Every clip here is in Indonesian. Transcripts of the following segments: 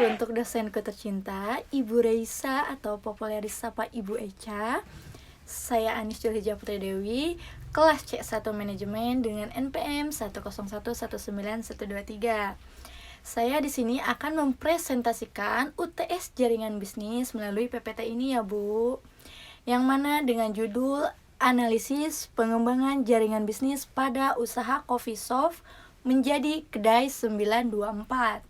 teruntuk dosenku tercinta, Ibu Reisa atau populer disapa Ibu Eca. Saya Anis Julhijah Putri Dewi, kelas C1 Manajemen dengan NPM 101119123. Saya di sini akan mempresentasikan UTS Jaringan Bisnis melalui PPT ini ya Bu. Yang mana dengan judul Analisis Pengembangan Jaringan Bisnis pada Usaha Coffee Shop menjadi Kedai 924.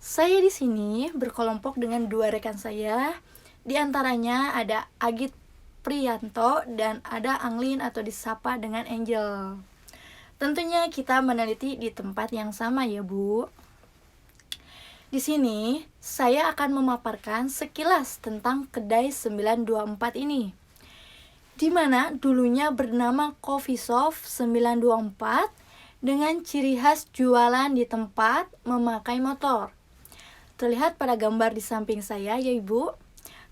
Saya di sini berkelompok dengan dua rekan saya. Di antaranya ada Agit Priyanto dan ada Anglin atau disapa dengan Angel. Tentunya kita meneliti di tempat yang sama ya Bu. Di sini saya akan memaparkan sekilas tentang Kedai 924 ini, di mana dulunya bernama Coffee Shop 924 dengan ciri khas jualan di tempat memakai motor. Terlihat pada gambar di samping saya ya Ibu.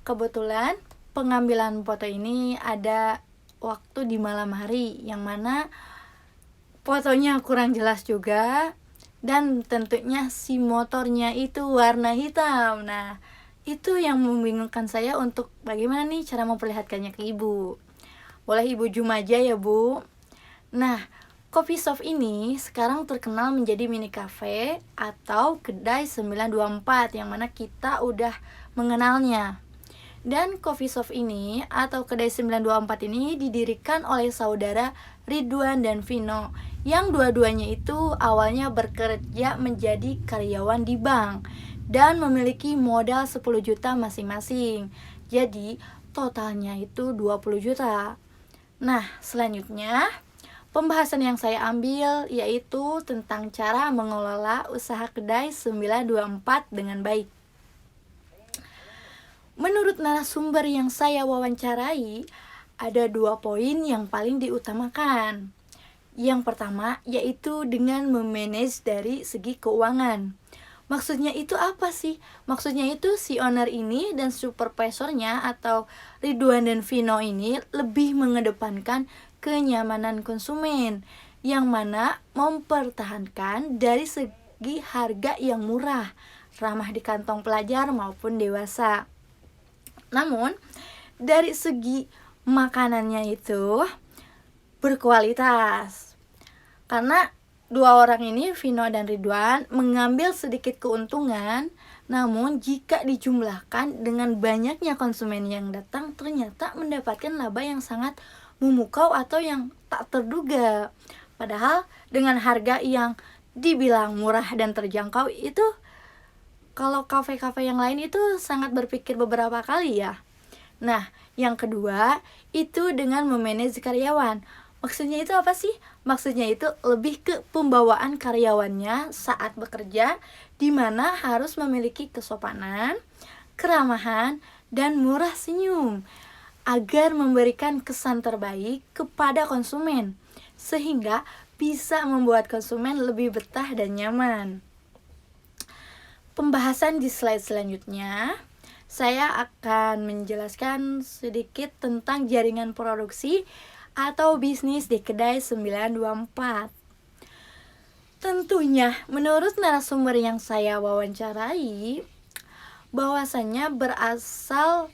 Kebetulan pengambilan foto ini ada waktu di malam hari, yang mana fotonya kurang jelas juga. Dan tentunya si motornya itu warna hitam. Nah, itu yang membingungkan saya untuk bagaimana nih cara memperlihatkannya ke Ibu. Boleh Ibu zoom aja ya Bu. Nah, Coffee Shop ini sekarang terkenal menjadi mini cafe atau kedai 924 yang mana kita udah mengenalnya. Dan Coffee Shop ini atau kedai 924 ini didirikan oleh saudara Ridwan dan Vino, yang dua-duanya itu awalnya bekerja menjadi karyawan di bank dan memiliki modal 10 juta masing-masing. Jadi totalnya itu 20 juta. Nah, selanjutnya pembahasan yang saya ambil yaitu tentang cara mengelola usaha kedai 924 dengan baik. Menurut narasumber yang saya wawancarai, ada 2 poin yang paling diutamakan. Yang pertama yaitu dengan memanage dari segi keuangan. Maksudnya itu apa sih? Maksudnya itu si owner ini dan supervisornya atau Ridwan dan Vino ini lebih mengedepankan kenyamanan konsumen, yang mana mempertahankan dari segi harga yang murah, ramah di kantong pelajar maupun dewasa. Namun dari segi makanannya itu berkualitas, karena dua orang ini, Vino dan Ridwan, mengambil sedikit keuntungan. Namun jika dijumlahkan dengan banyaknya konsumen yang datang, ternyata mendapatkan laba yang sangat memukau atau yang tak terduga. Padahal dengan harga yang dibilang murah dan terjangkau itu, kalau kafe-kafe yang lain itu sangat berpikir beberapa kali ya. Nah, yang kedua itu dengan memanage karyawan. Maksudnya itu apa sih? Maksudnya itu lebih ke pembawaan karyawannya saat bekerja, di mana harus memiliki kesopanan, keramahan, dan murah senyum, agar memberikan kesan terbaik kepada konsumen, sehingga bisa membuat konsumen lebih betah dan nyaman. Pembahasan di slide selanjutnya, saya akan menjelaskan sedikit tentang jaringan produksi atau bisnis di kedai 924. Tentunya menurut narasumber yang saya wawancarai, bahwasannya berasal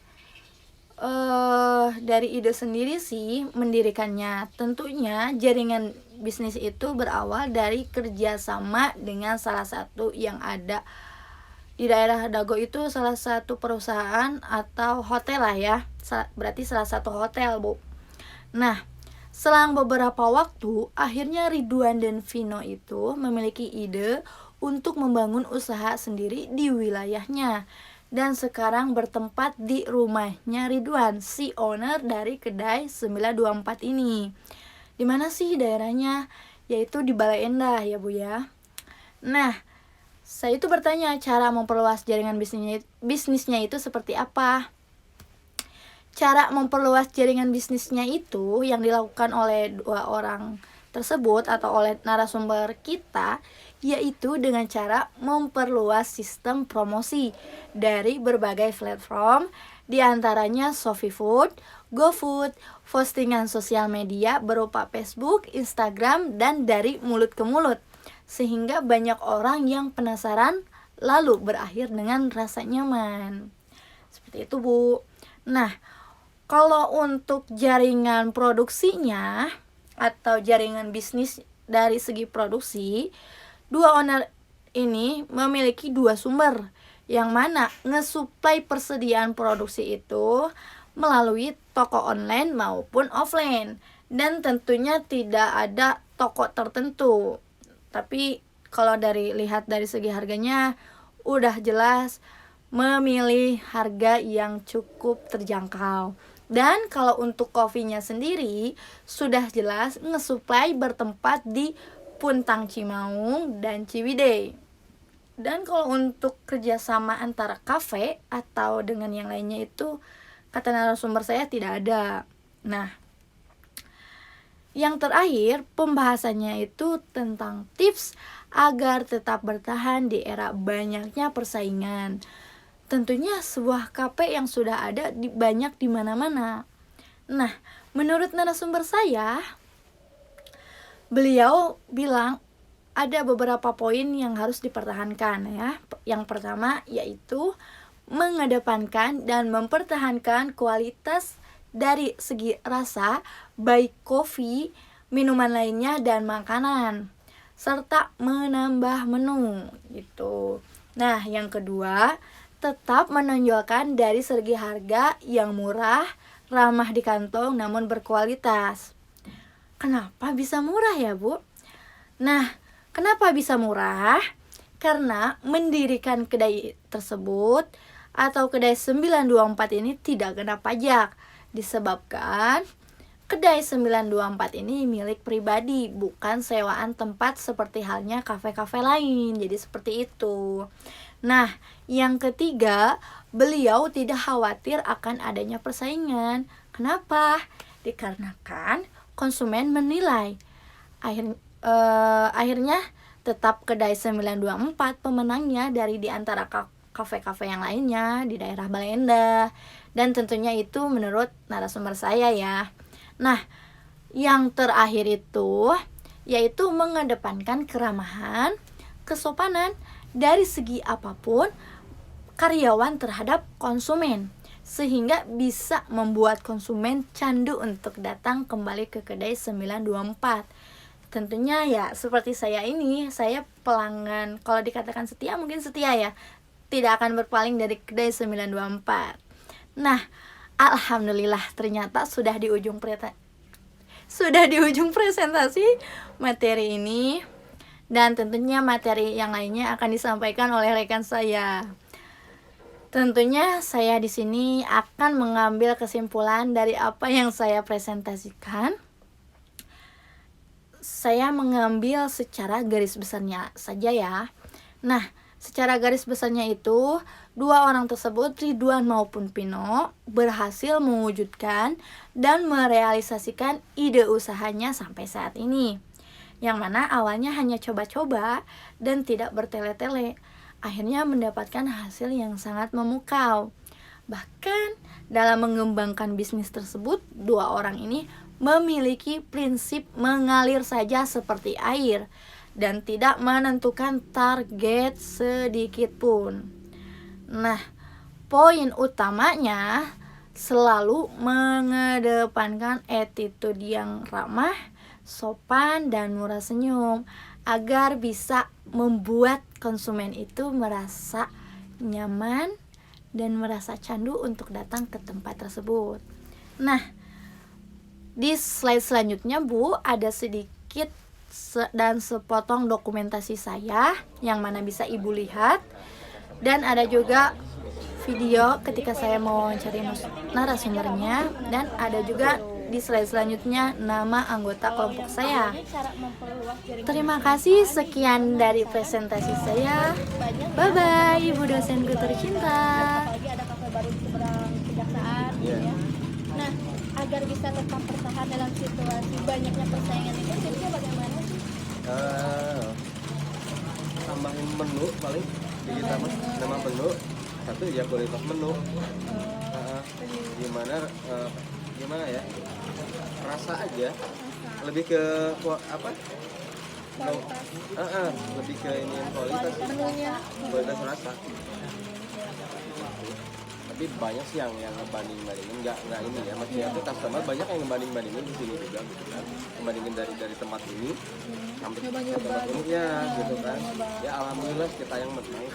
dari ide sendiri sih mendirikannya. Tentunya jaringan bisnis itu berawal dari kerjasama dengan salah satu yang ada di daerah Dago, itu salah satu perusahaan atau hotel lah ya. Berarti salah satu hotel Bu. Nah, selang beberapa waktu akhirnya Ridwan dan Vino itu memiliki ide untuk membangun usaha sendiri di wilayahnya. Dan sekarang bertempat di rumahnya Ridwan, si owner dari kedai 924 ini. Di mana sih daerahnya? Yaitu di Bale Endah ya Bu ya. Nah, saya itu bertanya cara memperluas jaringan bisnisnya itu seperti apa. Cara memperluas jaringan bisnisnya itu yang dilakukan oleh dua orang tersebut atau oleh narasumber kita, yaitu dengan cara memperluas sistem promosi dari berbagai platform, diantaranya ShopeeFood, GoFood, postingan sosial media berupa Facebook, Instagram, dan dari mulut ke mulut, sehingga banyak orang yang penasaran lalu berakhir dengan rasa nyaman. Seperti itu, Bu. Nah, kalau untuk jaringan produksinya atau jaringan bisnis dari segi produksi, dua owner ini memiliki dua sumber, yang mana ngesuplai persediaan produksi itu melalui toko online maupun offline. Dan tentunya tidak ada toko tertentu. Tapi kalau lihat dari segi harganya, udah jelas memilih harga yang cukup terjangkau. Dan kalau untuk kopinya sendiri, sudah jelas ngesuplai bertempat di Puntang Cimaung dan Ciwidey. Dan kalau untuk kerjasama antara kafe atau dengan yang lainnya itu, kata narasumber saya tidak ada. Nah, yang terakhir pembahasannya itu tentang tips agar tetap bertahan di era banyaknya persaingan. Tentunya sebuah kafe yang sudah ada banyak di mana-mana. Nah, menurut narasumber saya, beliau bilang ada beberapa poin yang harus dipertahankan ya. Yang pertama yaitu mengedepankan dan mempertahankan kualitas dari segi rasa, baik kopi, minuman lainnya dan makanan, serta menambah menu gitu. Nah, yang kedua, tetap menonjolkan dari segi harga yang murah, ramah di kantong namun berkualitas. Kenapa bisa murah ya, Bu? Nah, kenapa bisa murah? Karena mendirikan kedai tersebut atau kedai 924 ini tidak kena pajak, disebabkan kedai 924 ini milik pribadi, bukan sewaan tempat seperti halnya kafe-kafe lain. Jadi seperti itu. Nah, yang ketiga, beliau tidak khawatir akan adanya persaingan. Kenapa? Dikarenakan konsumen menilai. Akhirnya tetap kedai 924 pemenangnya dari di antara kafe-kafe yang lainnya di daerah Balenda. Dan tentunya itu menurut narasumber saya ya. Nah, yang terakhir itu yaitu mengedepankan keramahan, kesopanan dari segi apapun karyawan terhadap konsumen, sehingga bisa membuat konsumen candu untuk datang kembali ke kedai 924. Tentunya ya seperti saya ini, saya pelanggan, kalau dikatakan setia mungkin setia ya, tidak akan berpaling dari kedai 924. Nah, alhamdulillah ternyata sudah di ujung presentasi materi ini. Dan tentunya materi yang lainnya akan disampaikan oleh rekan saya. Tentunya saya di sini akan mengambil kesimpulan dari apa yang saya presentasikan. Saya mengambil secara garis besarnya saja ya. Nah, secara garis besarnya itu, dua orang tersebut, Ridwan maupun Pino, berhasil mewujudkan dan merealisasikan ide usahanya sampai saat ini. Yang mana awalnya hanya coba-coba dan tidak bertele-tele, akhirnya mendapatkan hasil yang sangat memukau. Bahkan dalam mengembangkan bisnis tersebut, dua orang ini memiliki prinsip mengalir saja seperti air dan tidak menentukan target sedikit pun. Nah, poin utamanya selalu mengedepankan attitude yang ramah, sopan, dan murah senyum agar bisa membuat konsumen itu merasa nyaman dan merasa candu untuk datang ke tempat tersebut. Nah, di slide selanjutnya Bu, ada sedikit dan sepotong dokumentasi saya yang mana bisa Ibu lihat, dan ada juga video ketika saya mau mencari narasumbernya, dan ada juga di slide selanjutnya nama anggota kelompok saya. Terima kasih, sekian dari presentasi saya. Bye bye Ibu dosenku tercinta. Apalagi ada kafe baru di seberang kejaksaan gitu ya. Nah, agar bisa tetap bertahan dalam situasi banyaknya persaingan itu, tipsnya bagaimana sih? Tambahin menu paling kita nama menu, satu ya kualitas menu. Gimana ya, rasa aja, lebih ke apa, kualitas lebih ke ini kualitas menunya. kualitas rasa. Tapi banyak sih yang ngebanding-bandingin, nggak ini ya, maksudnya tuh customer banyak yang ngebanding-bandingin di sini juga gitu kan, ngebandingin dari tempat ini sampai ke tempat ini ya gitu kan. Ya alhamdulillah kita yang menang.